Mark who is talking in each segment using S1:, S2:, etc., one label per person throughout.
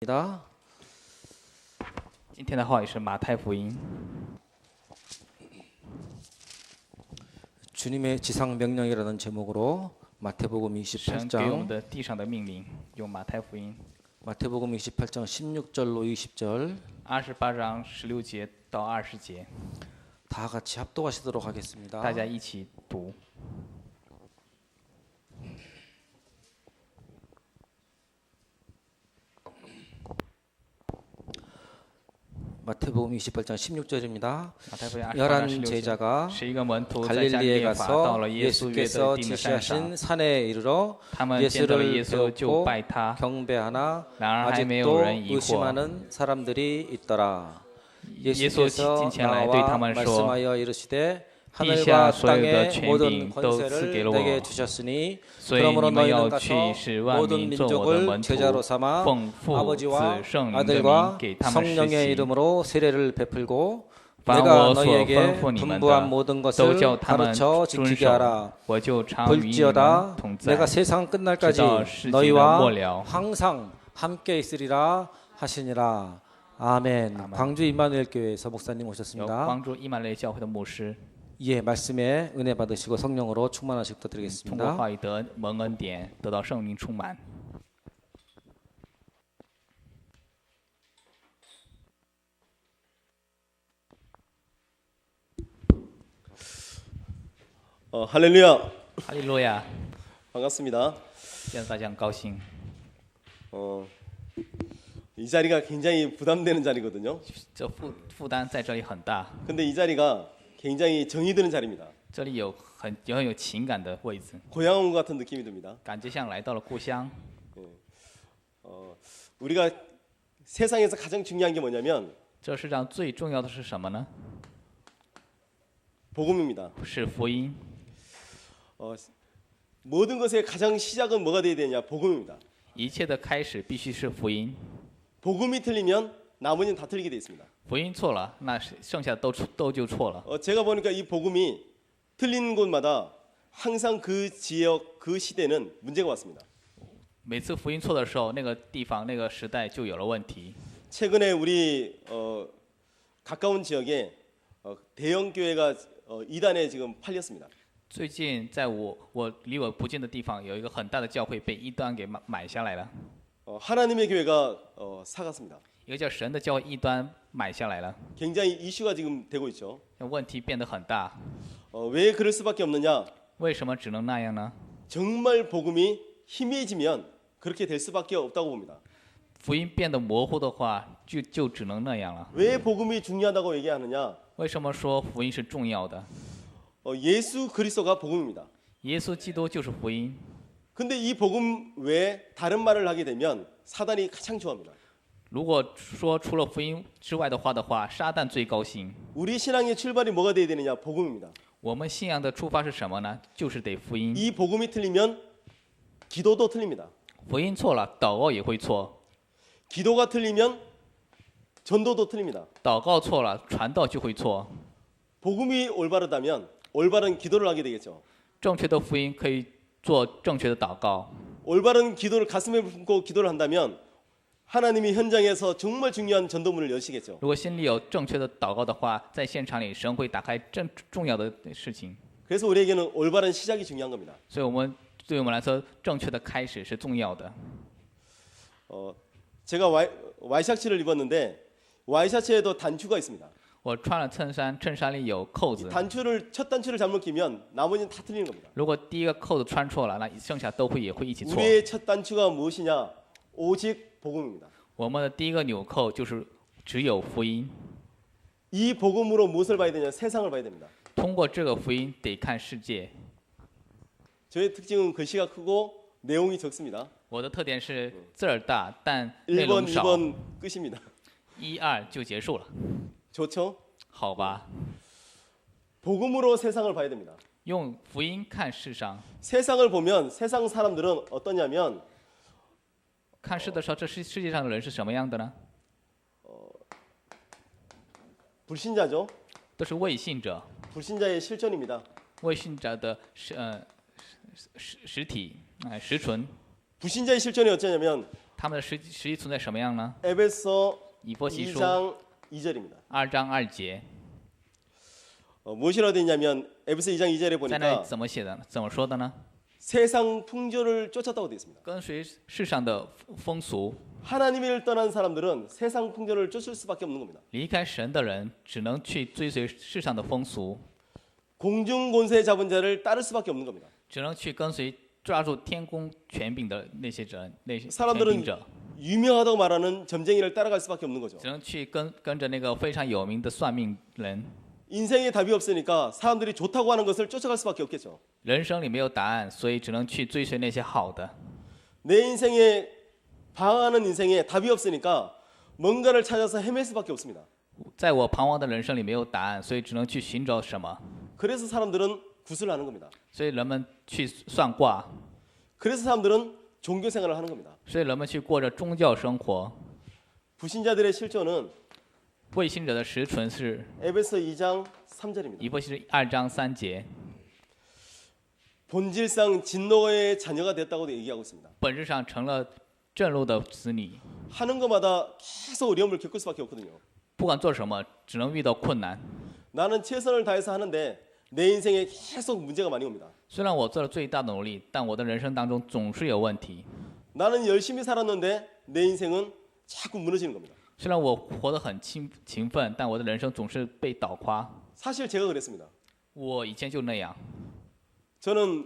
S1: 今天的话语是马太福音。
S2: 주님의 지상 명령이라는 제목으로 마태복음
S1: 神给我们
S2: 28장
S1: 的地上的命令，用马太福音
S2: 마태복음 28장 16절로 20절
S1: 28章16节到20节，
S2: 다 같이 합독하시도록 하겠습니다.
S1: 大家一起读。
S2: 마태복음 28장 16절입니다.
S1: 马太福音28章
S2: 열한
S1: 16节，
S2: 제자가
S1: 11个门徒在加利
S2: 갈릴리에
S1: 利法到
S2: 가서
S1: 了耶稣约
S2: 예수께서
S1: 的定的山上，
S2: 지시하신 산에 이르러
S1: 他们见到了耶
S2: 예수를
S1: 稣就
S2: 배웠고
S1: 拜他。
S2: 경배하나
S1: 然而还没有
S2: 아직도
S1: 人疑惑。
S2: 의심하는 사람들이 있더라.
S1: 耶稣
S2: 예수께서
S1: 进前来对他
S2: 나와
S1: 们说：
S2: 말씀하여 이르시되
S1: 地下
S2: 하늘과
S1: 所有的
S2: 땅의
S1: 权
S2: 모든
S1: 柄都赐给了
S2: 권세를 내게
S1: 我，
S2: 주셨으니
S1: 所以
S2: 그러므로
S1: 你们
S2: 너희는
S1: 要
S2: 가서
S1: 去使万
S2: 모든
S1: 民做我的
S2: 민족을
S1: 门徒，
S2: 제자로 삼아
S1: 奉父、
S2: 아버지와
S1: 子、圣灵的名
S2: 아들과
S1: 给他们施
S2: 성령의
S1: 洗。
S2: 이름으로 세례를 베풀고
S1: 凡
S2: 내가
S1: 我所吩
S2: 너희에게
S1: 咐你们
S2: 분부한
S1: 的，
S2: 모든
S1: 都
S2: 것을
S1: 叫他们
S2: 가르쳐
S1: 遵
S2: 지키게
S1: 守。
S2: 하라.
S1: 我就常与你们
S2: 볼지어다
S1: 同在。
S2: 내가 세상 끝날까지
S1: 直到世界的
S2: 너희와
S1: 末了。
S2: 항상 함께 있으리라 하시니라. 아멘.
S1: 아멘.
S2: 광주 임마누엘 교회에서 목사님
S1: 有
S2: 오셨습니다.
S1: 帮助伊曼雷教会的牧师，
S2: 예, 말씀에 은혜 받으시고 성령으로 충만하시기
S1: 通过
S2: 부탁드리겠습니다.
S1: 话语得蒙恩典，得到圣灵充满。
S3: 할렐루야.
S1: 哈利路亚！
S3: 반갑습니다.
S1: 见到大家很高兴。
S3: 이 자리가 굉장히 부담되는 자리거든요.
S1: 这负担在这里很大，
S3: 근데 이 자리가 굉장히 정이 드는 자리입니다.
S1: 这里有很有情感的位置，
S3: 고향 온 것 같은 느낌이 듭니다.
S1: 感觉像来到了故乡。
S3: 우리가 세상에서 가장 중요한 게 뭐냐면
S1: 这世上最重要的是什么呢？
S3: 복음입니다.
S1: 是福音。
S3: 모든 것의 가장 시작은 뭐가 돼야 되냐? 복음입니다.
S1: 一切的开始必须是福音，
S3: 복음이 틀리면 나머지는 다 틀리게 돼 있습니다.
S1: 福音错了，那剩下的都就错了。
S3: 제가 보니까 이 복음이 틀린 곳마다 항상 그 지역, 그 시대는 문제가 왔습니다.
S1: 每次福音错的时候，那个地方、那个时代就有了问题。
S3: 최근에 우리 가까운 지역에 대형 교회가 이단에 지금 팔렸습니다.
S1: 最近在离我不近的地方，有一个很大的教会被异端给买下来了，
S3: 하나님의 교회가 사갔습니다.
S1: 一个叫神的教会异端买下来了，
S3: 굉장히 이슈가 지금 되고 있죠.
S1: 问题变得很大。
S3: 왜 그럴 수밖에 없느냐?
S1: 为什么只能那样呢？
S3: 정말 복음이 희미해지면 그렇게 될 수밖에 없다고 봅니다.
S1: 福音变得模糊的话，就只能那样了。
S3: 왜 복음이 중요하다고 얘기하느냐?
S1: 为什么说福音是重要的？
S3: 예수 그리스도가 복음입니다.
S1: 耶稣基督就是福音。
S3: 근데 이 복음 외에 다른 말을 하게 되면 사단이 가장 좋아합니다.
S1: 如果说除了福音之外的话，撒旦最高兴。
S3: 우리 신앙의 출발이 뭐가 돼야 되느냐? 복음입니다.
S1: 我们信仰的出发是什么呢？就是得福音。
S3: 이 복음이 틀리면 기도도 틀립니다.
S1: 福音错了，祷告也会错；
S3: 기도가 틀리면 전도도 틀립니다.
S1: 祷告错了，传道就会错。
S3: 복음이 올바르다면 올바른 기도를 하게 되겠죠.
S1: 正确的福音可以做正确的祷告。
S3: 올바른 기도를 가슴에 품고 기도를 한다면 하나님이 현장에서 정말 중요한 전도문을 여시겠죠.
S1: 如果心里有正确的祷告的话，在现场里神会打开重要的事情。
S3: 그래서 우리에게는 올바른 시작이 중요한 겁니다.
S1: 所以对我们来说，正确的开始是重要的。
S3: 제가 와이셔츠를 입었는데 와이셔츠에도 단추가 있습니다.
S1: 我穿了衬衫，衬衫里有扣子。
S3: 첫 단추를 잘못 끼면 나머지는 다 틀리는 겁니다.
S1: 如果第一个扣子穿错了，那剩下也会一起错。
S3: 우리의 첫 단추가 무엇이냐? 오직 복음입니다.
S1: 我们的第一个纽扣只有福音。
S3: 이 복음으로 무엇을 봐야 되냐? 세상을 봐야 됩니다.
S1: 通过这个福音得看世界。
S3: 저의 특징은 글씨가 크고 내용이 적습니다.
S1: 我的特点是字儿大，但内容
S3: 1번,
S1: 少。
S3: 2번 끝입니다.
S1: 1、2就结束了，
S3: 좋죠?
S1: 好吧？
S3: 복음으로 세상을 봐야 됩니다.
S1: 用福音看世上，
S3: 세상을 보면 세상 사람들은 어떠냐면
S1: 看世的时候，这世界上的人是什么样的呢？
S3: 불신자죠.
S1: 都是未信者，
S3: 불신자의 실존입니다.
S1: 未信者的实体，实存。
S3: 불신자의 실존이 어쩌냐면
S1: 他们的实际存在什么样呢？
S3: 에베소
S1: 以弗所书
S3: 2장 2절입니다.
S1: 2章2节，
S3: 무엇이라고 되어 있냐면 에베소 2장 2절에
S1: 在那里
S3: 보니까
S1: 怎么写的？怎么说的呢？
S3: 세상 풍조를 쫓았다고 되어 있습니다.
S1: 跟随世上的风俗，
S3: 하나님을 떠난 사람들은 세상 풍조를 쫓을 수밖에 없는 겁니다.
S1: 离开神的人只能去追随世上的风俗，
S3: 공중 권세 잡은 자를 따를 수밖에 없는 겁니다.
S1: 只能去跟随抓住天宫权柄的那些人，那些权
S3: 사람들은
S1: 柄者，
S3: 유명하다고 말하는 점쟁이를 따라갈 수밖에 없는 거죠.
S1: 只能去跟着那个非常有名的算命人。
S3: 인생에 답이 없으니까 사람들이 좋다고 하는 것을 쫓아갈 수밖에 없겠죠.
S1: 人生里没有答案，所以只能去追随那些好的。
S3: 내 인생에 방황하는 인생에 답이 없으니까 뭔가를 찾아서 헤맬 수밖에 없습니다.
S1: 在我彷徨的人生里没有答案，所以只能去寻找什么。
S3: 그래서 사람들은 굿을 하는 겁니다.
S1: 所以人们去算卦，
S3: 그래서 사람들은 종교 생활을 하는 겁니다.
S1: 所以人们去过着宗教生活。
S3: 불신자들의 실존은
S1: 未信者的实存是
S3: 에베소 2장 3절입니다.
S1: 以弗所书2章3节，
S3: 본질상 진노의 자녀가 됐다고 얘기하고 있습니다.
S1: 本质上成了正路的子女，
S3: 하는 것마다 계속 어려움을 겪을 수밖에 없거든요.
S1: 不管做什么，只能遇到困难。
S3: 나는 최선을 다해서 하는데 내 인생에 계속 문제가 많이 옵니다.
S1: 虽然我做了最大的努力，但我的人生当中总是有问题。
S3: 나는 열심히 살았는데 내 인생은 자꾸 무너지는 겁니다.
S1: 虽然我活得很勤奋，但我的人生总是被倒垮。
S3: 사실 제가 그랬습니다.
S1: 我以前就那样。
S3: 저는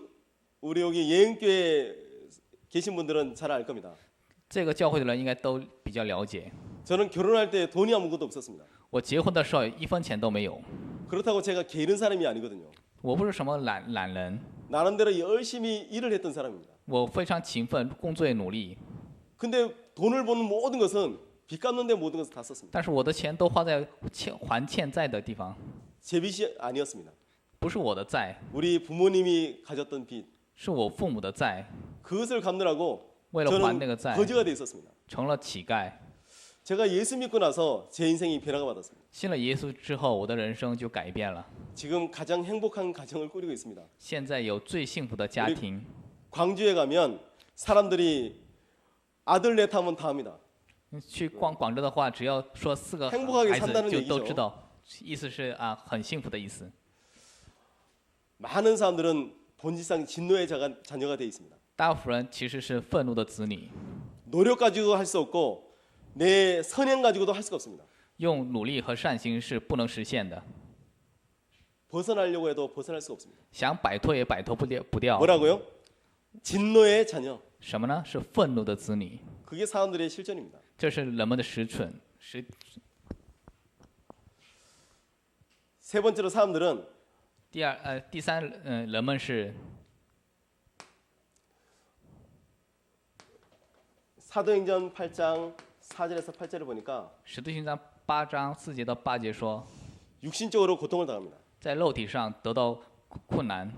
S3: 우리 여기 예은교회 계신 분들은 잘 알 겁니다.
S1: 这个教会的人应该都比较了解。
S3: 저는 결혼할 때 돈이 아무것도 없었습니다.
S1: 我结婚的时候一分钱都没有，
S3: 그렇다고 제가 게으른 사람이 아니거든요.
S1: 我不是什么懒人，
S3: 나름대로 열심히 일을 했던 사람입니다.
S1: 我非常勤奋，工作也努力，
S3: 근데 돈을 버는 모든 것은 빚 갚는데 모든 것을 다 썼습니다.
S1: 但是我的钱都花在还欠债的地方，
S3: 제 빚이 아니었습니다.
S1: 不是我的债，
S3: 우리 부모님이 가졌던 빚
S1: 是我父母的债，
S3: 그것을 갚느라고
S1: 为了还那个
S3: 저는
S1: 债，
S3: 거지가 돼 있었습니다.
S1: 成了乞丐。
S3: 제가 예수 믿고 나서 제 인생이 변화가 받았습니다.
S1: 信了耶稣之后，我的人生就改变了。
S3: 지금 가장 행복한 가정을 꾸리고 있습니다.
S1: 现在有最幸福的家庭。
S3: 광주에 가면 사람들이 아들 넷 하면 다 합니다.
S1: 去广州的话，只要说4个
S3: 행복하게
S1: 孩子
S3: 산다는
S1: 就
S3: 얘기죠.
S1: 都知道，意思是啊，很幸福的意思。
S3: 많은 사람들은 본질상 진노의 자녀가 돼 있습니다.
S1: 大部分人其实是愤怒的子女，
S3: 노력 가지고 할 수 없고 내 선행 가지고도 할 수가 없습니다.
S1: 用努力和善行是不能实现的，
S3: 벗어나려고 해도 벗어날 수가 없습니다.
S1: 想摆脱也摆脱不掉。
S3: 뭐라고요? 진노의 자녀.
S1: 什么呢？是愤怒的子女，
S3: 그게 사람들의 실존입니다.
S1: 这是人们的实存。
S3: 세 번째로 사람들은
S1: 第三，人们是
S3: 사도행전 8장 4절에서 8절을 보니까
S1: 使徒行传8章4节到8节说，
S3: 육신적으로 고통을 당합니다.
S1: 在肉体上得到困难，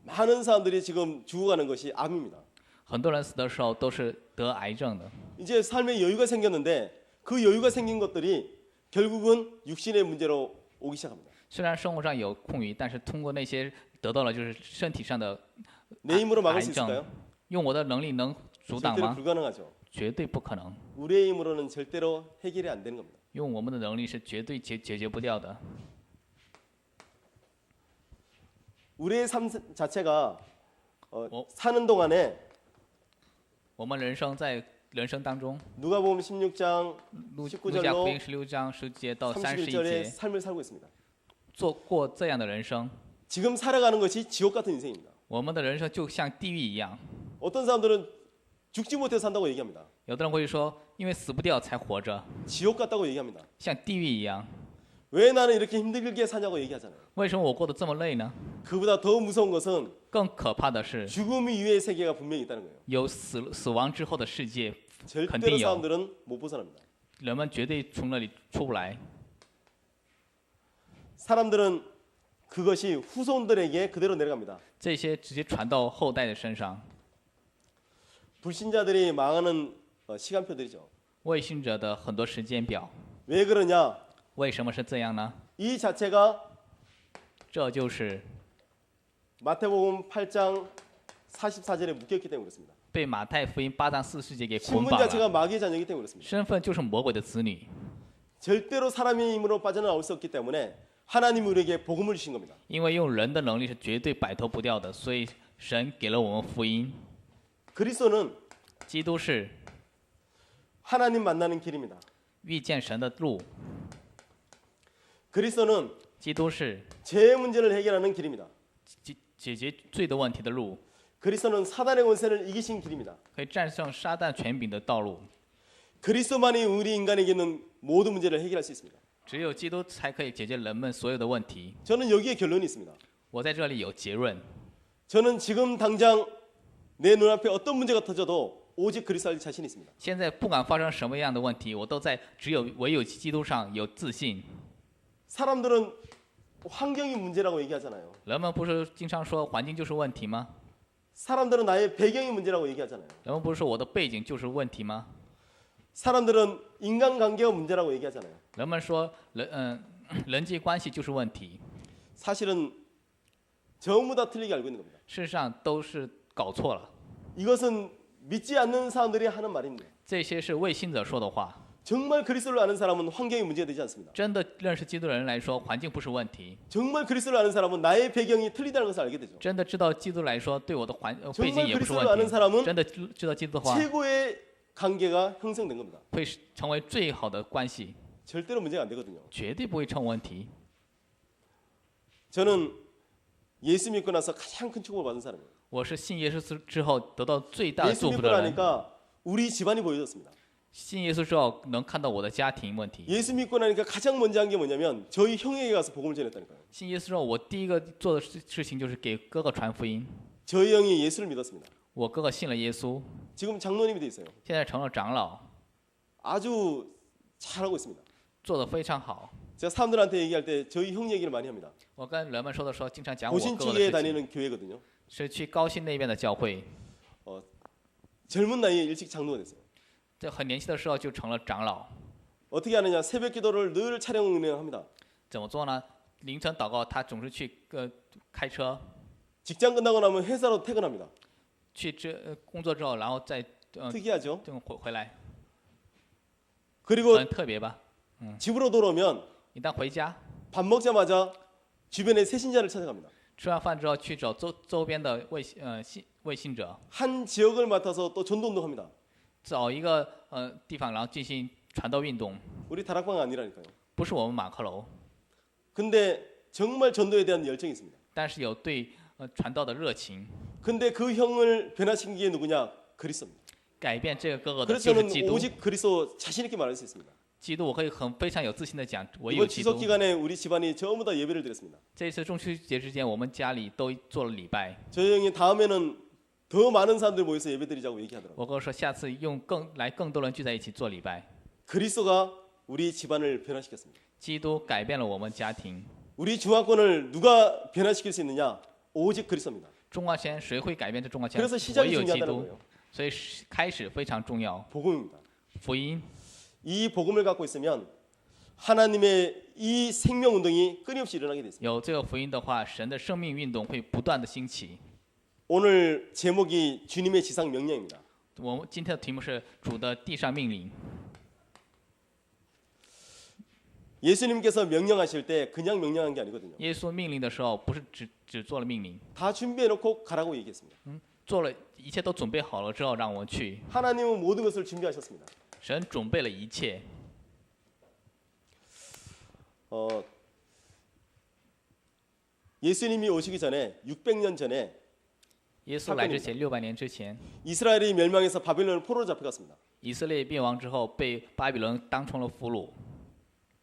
S3: 많은 사람들이 지금 죽어가는 것이 암입니다.
S1: 很多人死的时候都是得癌症的。
S3: 이제 삶에 여유가 생겼는데 그 여유가 생긴 것들이 결국은 육신의 문제로 오기 시작합니다.
S1: 虽然生活上有空余，但是通过那些得到了就是身体上的
S3: 내 힘으로 막을
S1: 癌
S3: 수
S1: 症
S3: 있을까요? ，
S1: 用我的能力能阻挡
S3: 절대로
S1: 吗？
S3: 불가능하죠.
S1: 绝对不可能，
S3: 우리의 힘으로는 절대로 해결이 안 되는 겁니다.
S1: 用我们的能力是绝对解决不掉的。
S3: 우리의 삶 자체가
S1: 어?
S3: 사는 동안에
S1: 我们在人生当中，
S3: 누가복음 16장
S1: 路
S3: 19절로
S1: 加福音16章10节到31
S3: 31절의
S1: 节，
S3: 삶을 살고 있습니다.
S1: 做过这样的人生，
S3: 지금 살아가는 것이 지옥 같은 인생입니다.
S1: 我们的人生就像地狱一样。
S3: 어떤 사람들은 죽지 못해서 산다고 얘기합니다.
S1: 有的人会说，因为死不掉才活着，
S3: 지옥 같다고 얘기합니다.
S1: 像地狱一样。
S3: 왜 나는 이렇게 힘들게 사냐고 얘기하잖아요.
S1: 为什么我过得这么累呢？
S3: 그보다 더 무서운 것은
S1: 更可怕的是，
S3: 죽음 이후의 세계가 분명히 있다는 거예요.
S1: 有死亡之后的世界，
S3: 절대로
S1: 건딩이요.
S3: 사람들은 못 벗어납니다.
S1: 人们绝对从那里出不来。
S3: 사람들은 그것이 후손들에게 그대로 내려갑니다.
S1: 这些直接传到后代的身上。
S3: 불신자들이 망하는 시간표들이죠.
S1: 未信者的很多时间表，
S3: 왜 그러냐?
S1: 为什么是这样呢？
S3: 이 자체가
S1: 这就是
S3: 마태복음 8장 44절에 묶여있기 때문에 그렇습니다.
S1: 被马太福音8章40节给捆
S3: 신분
S1: 绑
S3: 자체가
S1: 了，
S3: 마귀의 자녀이기 때문에 그렇습니다.
S1: 身份就是魔鬼的子女，
S3: 절대로 사람의 힘으로 빠져나올 수 없기 때문에 하나님 우리에게 복음을 주신 겁니다.
S1: 因为用人的能力是绝对摆脱不掉的，所以神给了我们福音。
S3: 그리스도는
S1: 基督是
S3: 하나님 만나는 길입니다.
S1: 遇见神的路，
S3: 그리스도는
S1: 基督是
S3: 죄의 문제를 해결하는 길입니다.
S1: 解决罪的问题的路，
S3: 그리스도는 사단의 권세를 이기신 길입니다.
S1: 可以战胜撒旦权柄的道路。
S3: 그리스도만이 우리 인간에게 있는 모든 문제를 해결할 수 있습니다.
S1: 只有基督才可以解决人们所有的问题。
S3: 저는 여기에 결론이 있습니다.
S1: 我在这里有结论，
S3: 저는 지금 당장 내 눈앞에 어떤 문제가 터져도 오직 그리스도 할 자신이 있습니다.
S1: 现在不管发生什么样的问题，我都在唯有基督上有自信。
S3: 사람들은 환경이 문제라고 얘기하잖아요.
S1: 人们不是经常说环境就是问题吗？
S3: 사람들은 나의 배경이 문제라고 얘기하잖아요.
S1: 人们不是说我的背景就是问题吗？
S3: 사람들은 인간관계가 문제라고 얘기하잖아요.
S1: 人们说人际关系就是问题，
S3: 사실은 전부 다 틀리게 알고 있는 겁니다.
S1: 事实上都是搞错了。
S3: 이것은 믿지 않는 사람들이 하는 말입니다.
S1: 这些是未信者说的话。
S3: 정말 그리스도를 아는 사람은 환경이 문제가 되지 않습니다.
S1: 真的认识基督的人来说，环境不是问题；
S3: 정말 그리스도를 아는 사람은 나의 배경이 틀리다는 것을 알게 되죠.
S1: 真的知道基督来说，对我的背景
S3: 정말
S1: 也不是
S3: 그리스도를
S1: 问
S3: 아는
S1: 题。
S3: 사람은
S1: 真的知道基督的话，
S3: 최고의 관계가 형성된 겁니다.
S1: 会成为最好的关系，
S3: 절대로 문제가 안 되거든요.
S1: 绝对不会成问题。
S3: 저는 예수 믿고 나서 가장 큰 축복을 받은 사람이에요.
S1: 我是信耶稣之后得到最大的
S3: 예수
S1: 祝福
S3: 믿고
S1: 的人。
S3: 나니까 우리 집안이 보여졌습니다.
S1: 信耶稣之后，能看到我的家庭问题。
S3: 예수 믿고 나니까 가장 먼저 한 게 뭐냐면 저희 형에게 가서 복음을 전했다니까요.
S1: 信耶稣之后，我第一个做的事情就是给哥哥传福音。
S3: 저희 형이 예수를 믿었습니다.
S1: 我哥哥信了耶稣，
S3: 지금 장로님이 돼 있어요.
S1: 现在成了长老，
S3: 아주 잘하고 있습니다.
S1: 做得非常好。
S3: 제가 사람들한테 얘기할 때 저희 형 얘기를 많이 합니다.
S1: 我跟人们说的时候，经常讲我哥
S3: 고신
S1: 哥的
S3: 쪽에
S1: 事情，
S3: 다니는 교회거든요.
S1: 是去高新那边的教会。
S3: 젊은 나이에 일찍 장로가 됐어요.
S1: 在很年轻的时候就成了长老。
S3: 어떻게 하느냐? 새벽 기도를 늘 촬영 운영합니다.
S1: 怎么做呢？凌晨祷告，他总是去开车
S3: 직장 끝나고 나면 회사로 퇴근합니다.
S1: 去工作之后，然后再
S3: 특이하죠?
S1: 回来，
S3: 그리고
S1: 很特别吧？
S3: 집으로 돌아오면
S1: 一旦回家，
S3: 밥 먹자마자 주변의 새신자를 찾아갑니다.
S1: 吃完饭之后去找周边的未信者，
S3: 한 지역을 맡아서 또 전도운동합니다.
S1: 找一个地方，然后进行传道运动。
S3: 우리 다락방 아니라니까요.
S1: 不是我们马克楼，
S3: 근데 정말 전도에 대한 열정이 있습니다.
S1: 但是有对传道的热情。
S3: 근데 그 형을 변화시킨 게 누구냐? 그리스도입니다.
S1: 改变这个哥哥的
S3: 그래서
S1: 就是基
S3: 저는
S1: 督。
S3: 오직 그리스도 자신 있게 말할 수 있습니다.
S1: 基督，我可以非常有自信的讲，唯有
S3: 이번
S1: 基督
S3: 추석 。 기간에 우리 집안이 전부 다 예배를 드렸습니다.
S1: 这一次中秋节之间，我们家里都做了礼拜。
S3: 저희 형이 다음에는 더 많은 사람들 모여서 예배드리자고 얘기하더라고요.
S1: 我哥说下次用更多人聚在一起做礼拜。
S3: 그리스도가 우리 집안을 변화시켰습니다.
S1: 基督改变了我们家庭。
S3: 우리 중화권을 누가 변화시킬 수 있느냐? 오직 그리스도입니다.
S1: 中华圈谁会改变这中华圈
S3: 그래서 ？ 시작이
S1: 唯有基
S3: 중요하다는
S1: 督
S3: 거예요. 。
S1: 所以开始非常重要。
S3: 복음입니다.
S1: 福音，
S3: 이 복음을 갖고 있으면 하나님의 이 생명 운동이 끊임없이 일어나게 돼 있습니다.
S1: 有这个福音的话，神的生命运动会不断的兴起。
S3: 오늘 제목이 주님의 지상 명령입니다.
S1: 我们今天的题目是主的地上命令。
S3: 예수님께서 명령하실 때 그냥 명령한 게 아니거든요.
S1: 耶稣命令的时候，不是只做了命令，
S3: 다 준비해 놓고 가라고 얘기했습니다.
S1: 做了一切都准备好了之后，让我们去。
S3: 하나님은 모든 것을 준비하셨습니다.
S1: 神准备了一切。
S3: 예수님이 오시기 전에 600년 전에
S1: 耶稣来之前600年之前，
S3: 이스라엘이 멸망해서 바빌론을 포로로 잡혀갔습니다.
S1: 以色列灭亡之后，被巴比伦当成了俘虏。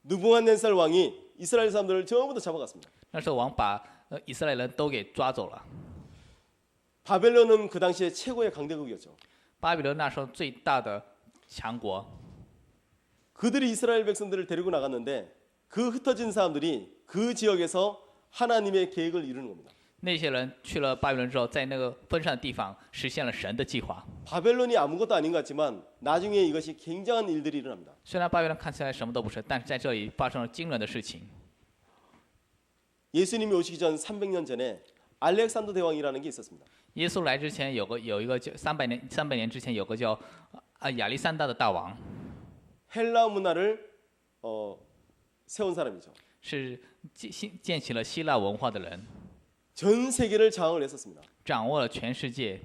S3: 느부갓네살 왕이 이스라엘 사람들을 전부 다 잡아갔습니다.
S1: 那时候王把以色列人都给抓走了。
S3: 바벨론은 그 당시에 최고의 강대국이었죠.
S1: 巴比伦那时候最大的强国，
S3: 그들이 이스라엘 백성들을 데리고 나갔는데 그 흩어진 사람들이 그 지역에서 하나님의 계획을 이루는 겁니다.
S1: 那些人去了巴比伦之后，在那个分散的地方实现了神的计划。
S3: 바벨론이 아무것도 아닌 것 같지만 나중에 이것이 굉장한 일들이 일어납니다.
S1: 虽然巴比伦看起来什么都不是，但是在这里发生了惊人的事情。
S3: 예수님이 오시기 전 300년 전에 알렉산더 대왕이라는 게 있었습니다.
S1: 耶稣来之前有一个叫300年之前有个叫亚历山大的大王，
S3: 헬라 문화를 세운 사람이죠.
S1: 是建起了希腊文化的人，
S3: 전 세계를 장악을 했었습니다.
S1: 掌握了全世界。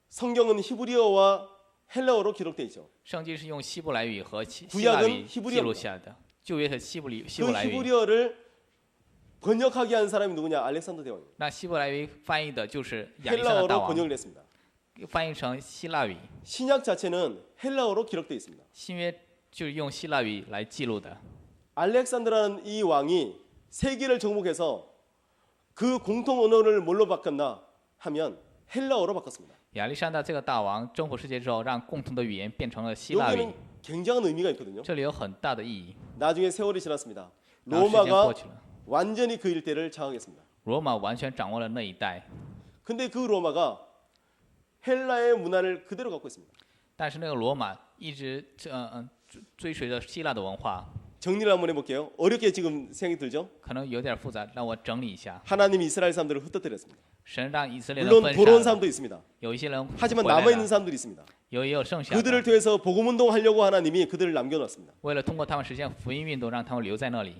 S3: 성경은 히브리어와 헬라어로 기록되어 있죠.
S1: 圣经是用希伯来语和希
S3: 구약은
S1: 腊语
S3: 히브리어입니다.
S1: 记录下来的，旧约是希伯
S3: 그
S1: 来语。
S3: 히브리어를 번역하게 한 사람이 누구냐? 알렉산더 대왕입니다.
S1: 那希伯来语翻译的就是亚历山大大
S3: 헬라어로
S1: 王，
S3: 번역을 했습니다.
S1: 翻译成希腊语。
S3: 신약 자체는 헬라어로 기록되어 있습니다.
S1: 新约就是用希腊语来记录的。
S3: 알렉산더라는 이 왕이 세계를 정복해서 그 공통 언어를 뭘로 바꿨나 하면 헬라어로 바꿨습니다.
S1: 亚历山大这个大王征服世界之后，让共同的语言变成了希腊语，
S3: 여기는 굉장한 의미가 있거든요.
S1: 这里有很大的意义。
S3: 나중에 세월이 지났습니다.
S1: 然后时间过
S3: 로마가
S1: 去了，
S3: 완전히 그 일대를 장악했습니다.
S1: 罗马完全掌握了那一带，
S3: 근데 그 로마가 헬라의 문화를 그대로 갖고 있습니다.
S1: 但是那个罗马一直追随着希腊的文化，
S3: 정리를 한번 해볼게요. 어렵게 지금 생각이 들죠?
S1: 可能有点复杂，让我整理一下。
S3: 하나님이 이스라엘 사람들을 흩어뜨렸습니다.
S1: 神让以色列人
S3: 물론
S1: 分
S3: 돌아온
S1: 散了，
S3: 사람도 있습니다.
S1: 有一些人
S3: 하지만
S1: 回来
S3: 남아있는
S1: 了，
S3: 사람들이 있습니다.
S1: 也有剩下的。
S3: 그들을 통해서 복음운동 하려고 하나님이 그들을 남겨놨습니다.
S1: 为了通过他们实现福音运动，让他们留在那里。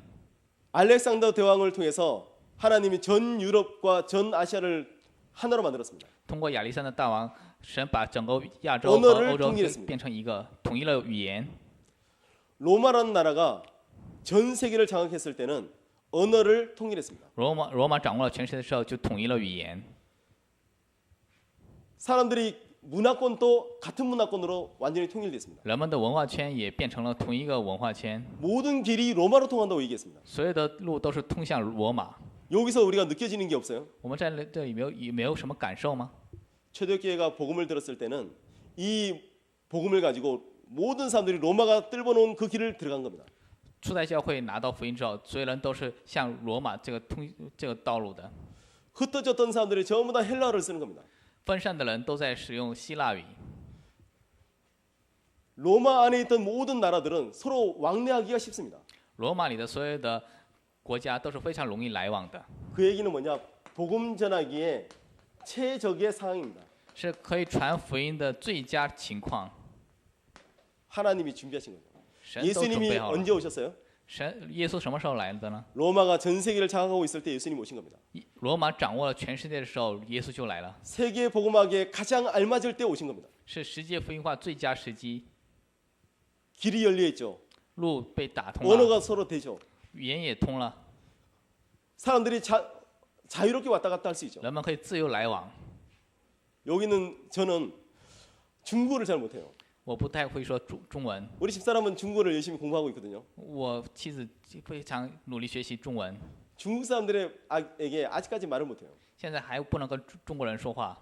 S3: 알렉산더 대왕을 통해서 하나님이 전 유럽과 전 아시아를 하나로 만들었습니다.
S1: 通过亚历山大大王，神把整个亚洲
S3: 언어를
S1: 和欧洲
S3: 통일했습니다.
S1: 变成一个统一了语言。
S3: 로마라는 나라가 전 세계를 장악했을 때는 언어를 통일했습니다.
S1: 罗马掌握了全世界的时候，就统一了语言。
S3: 사람들이 문화권도 같은 문화권으로 완전히 통일됐습니다.
S1: 人们的文化圈也变成了同一个文化圈，
S3: 모든 길이 로마로 통한다고 얘기했습니다.
S1: 所有的路都是通向罗马。
S3: 여기서 우리가 느껴지는 게 없어요.
S1: 我们在这里没有什么感受吗？
S3: 초대교회가 복음을 들었을 때는 이 복음을 가지고 모든 사람들이 로마가 뜰어놓은 그 길을 들어간 겁니다.
S1: 初代教会拿到福音之后，所有人都是向罗马这个道路的。
S3: 흩어졌던 사람들이 전부 다 헬라어를 쓰는 겁니다.
S1: 分散的人都在使用希腊语。
S3: 로마 안에 있던 모든 나라들은 서로 왕래하기가 쉽습니다.
S1: 罗马里的所有的国家都是非常容易来往的，
S3: 그 얘기는 뭐냐? 복음 전하기에 최적의 상황입니다.
S1: 是可以传福音的最佳情况。
S3: 하나님이 준비하신 거죠.
S1: 神都准
S3: 예수님이
S1: 备好了。
S3: 언제 오셨어요?
S1: 耶稣什么时候来的呢？
S3: 로마가 전 세계를 장악하고 있을 때 예수님 오신 겁니다.
S1: 罗马掌握了全世界的时候，耶稣就来了，
S3: 세계 복음학에 가장 알맞을 때 오신 겁니다.
S1: 是世界福音化最佳时机。
S3: 길이 열려 있죠.
S1: 路被打通了，
S3: 언어가 서로 되죠.
S1: 语言也通了，
S3: 사람들이 자유롭게 왔다 갔다 할 수 있죠.
S1: 人们可以自由来往。
S3: 여기는 저는 중국어를 잘 못해요.
S1: 我不太会说中文，
S3: 우리 집사람은 중국어를 열심히 공부하고 있거든요.
S1: 我妻子非常努力学习中文，
S3: 중국 사람들에게 아직까지 말을 못해요.
S1: 现在还不能跟中国人说话，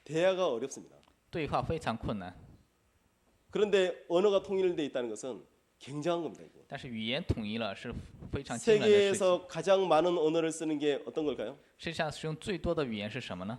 S3: 대화가 어렵습니다.
S1: 对话非常困难。
S3: 그런데 언어가 통일돼 있다는 것은 굉장한 겁니다. 이거.
S1: 但是语言统一了是非常惊人的事情。
S3: 세계에서 가장 많은 언어를 쓰는 게 어떤 걸까요?
S1: 世界上使用最多的语言是什么呢？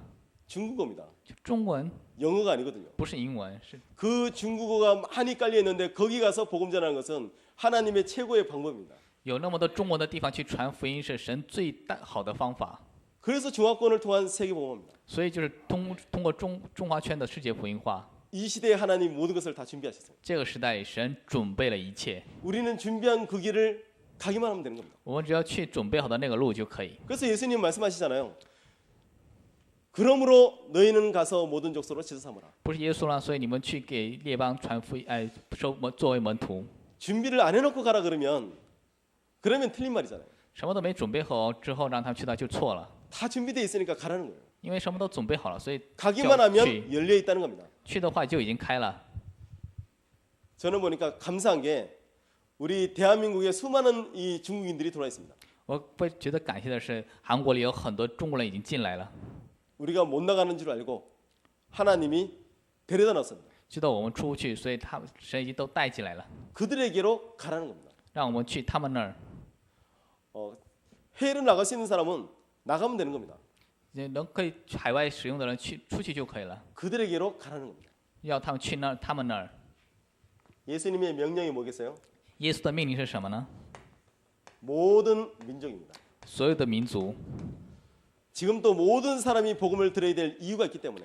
S3: 중국어입니다.
S1: 就中文，
S3: 영어가 아니거든요.
S1: 不是英文，是
S3: 그 중국어가 많이 깔려 있는데 거기 가서 복음 전하는 것은 하나님의 최고의 방법입니다.
S1: 有那么多中文的地方去传福音，是神最好的方法。
S3: 그래서 중화권을 통한 세계 복음입니다.
S1: 所以就是通过中华圈的世界福音化。
S3: 이 시대에 하나님 모든 것을 다 준비하셨어요.
S1: 这个时代，神准备了一切，
S3: 우리는 준비한 그 길을 가기만 하면 되는 겁니다.
S1: 我们只要去准备好的那个路就可以。
S3: 그래서 예수님 말씀하시잖아요. 그러므로 너희는 가서 모든 족속으로 지서 삼으라.
S1: 不是耶稣让，所以你们去给列邦传福音，作为门徒。
S3: 준비를 안 해놓고 가라 그러면 틀린 말이잖아요.
S1: 什么都没准备好之后让他们去到就错了，
S3: 다 준비돼 있으니까 가라는 거예요.
S1: 因为什么都准备好了，所以
S3: 가기만
S1: 就
S3: 하면
S1: 去
S3: 열려 있다는 겁니다.
S1: 去的话就已经开了。
S3: 저는 보니까 감사한 게 우리 대한민국에 수많은 이 중국인들이 들어와 있습니다.
S1: 我会觉得感谢的是，韩国里有很多中国人已经进来了，
S3: 우리가 못 나가는 줄 알고 하나님이 데려다 놨습니다.
S1: 知道我们出不去，所以神已经都带进来了，
S3: 그들에게로 가라는 겁니다.
S1: 让我们去他们那儿。
S3: 해외로 나갈 수 있는 사람은 나가면 되는 겁니다.
S1: 能可以去海外使用的人出去就可以了，
S3: 그들에게로 가라는 겁니다.
S1: 要他们去那儿他们那儿。
S3: 예수님의 명령이 뭐겠어요?
S1: 耶稣的命令是什么呢？
S3: 모든 민족입니다.
S1: 所有的民族，
S3: 지금 또 모든 사람이 복음을 들어야 될 이유가 있기 때문에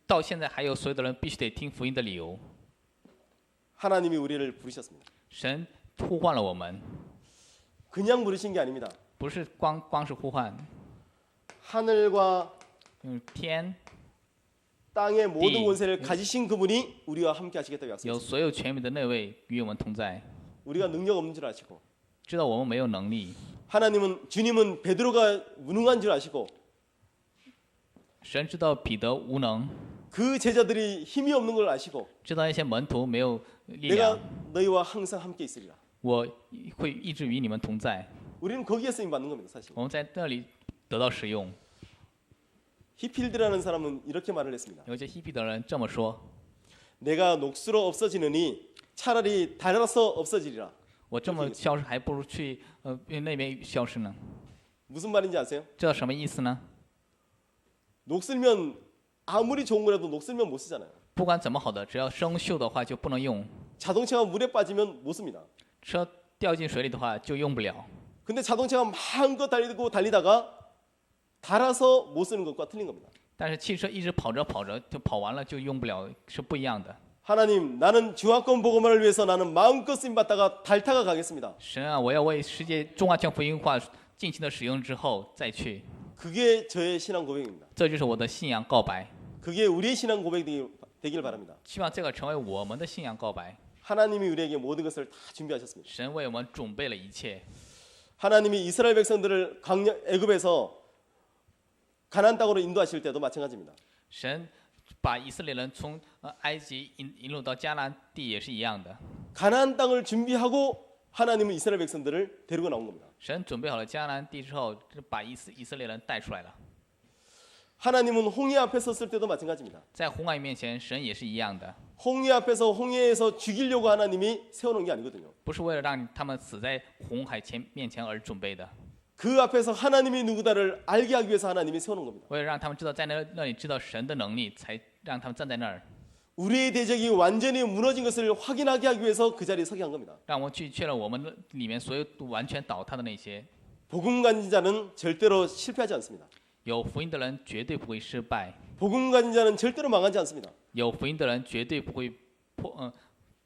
S1: 到现在还有所有的人必须得听福音的理由。
S3: 하나님이 우리를 부르셨습니다.
S1: 神呼唤了我们，
S3: 그냥 부르신 게 아닙니다.
S1: 不是光是呼唤，
S3: 하늘과
S1: 天
S3: 땅의 모든 권세를 가지신 그분이 우리와 함께 하시겠다고
S1: 有
S3: 약속했습니다.
S1: 所有权柄的那位与我们同在，
S3: 우리가 능력 없는 줄 아시고
S1: 知道我们没有能力。
S3: 주님은 베드로가 무능한 줄 아시고
S1: 神知道彼得无能，
S3: 그 제자들이 힘이 없는 걸 아시고
S1: 知道那些门徒没有力
S3: 내가
S1: 量，
S3: 너희와 항상 함께 있으리라.
S1: 我会一直与你们同在。
S3: 우리는 거기에 쓰임 받는 겁니다. 사실.
S1: 我们在那里得到使用。
S3: 히필드라는 사람은 이렇게 말을 했습니다.
S1: 有些希庇的人这么说：
S3: 내가 녹수로 없어지느니 차라리 달아서 없어지리라.
S1: 我这么消失，还不如去那边消失呢。
S3: 무슨 말인지 아세요?
S1: 知道什么意思呢？
S3: 녹슬면 아무리 좋은 거라도 녹슬면 못 쓰잖아요.
S1: 不管怎么好的，只要生锈的话就不能用。
S3: 자동차가 물에 빠지면 못 씁니다.
S1: 车掉进水里的话就用不了。
S3: 근데 자동차가 마음껏 달리다가 달아서 못 쓰는 것과 틀린 겁니다.
S1: 但是汽车一直跑着跑着就跑完了就用不了，是不一样的。
S3: 하나님, 나는 중화권 복음화를 위해서 나는 마음껏 쓰임 받다가 달타가 가겠습니다.
S1: 神啊，我要为世界中华教福音化尽情的使用之后再去，
S3: 그게 저의 신앙 고백입니다.
S1: 这就是我的信仰告白。
S3: 그게 우리의 신앙 고백이 되길 바랍니다.
S1: 希望这个成为我们的信仰告白。
S3: 하나님이 우리에게 모든 것을 다 준비하셨습니다.
S1: 神为我们准备了一切。
S3: 하나님이 이스라엘 백성들을 애굽에서 가나안 땅으로 인도하실 때도 마찬가지입니다.
S1: 神把以色列人从埃及引入到迦南地也是一样的。
S3: 가나안 땅을 준비하고 하나님은 이스라엘 백성들을 데리고 나온 겁니다.
S1: 神准备好了迦南地之后，把以色列人带出来了。
S3: 하나님은 홍해 앞에 섰을 때도 마찬가지입니다.
S1: 在红海面前，神也是一样的，
S3: 홍해에서 죽이려고 하나님이 세워놓은 게 아니거든요.
S1: 不是为了让他们死在红海面前而准备的，
S3: 그 앞에서 하나님이 누구다를 알게 하기 위해서 하나님이 세워놓은 겁니다.
S1: 为了让他们知道在那里知道神的能力，才让他们站在那儿，
S3: 우리의 대적이 완전히 무너진 것을 확인하게 하기 위해서 그 자리에 서게 한 겁니다.
S1: 让我们去确认我们里面所有都完全倒塌的那些。
S3: 복음 가진 자는 절대로 실패하지 않습니다.
S1: 有福音的人绝对不会失败，
S3: 복음 가진 자는 절대로 망하지 않습니다.
S1: 有福音的人绝对不会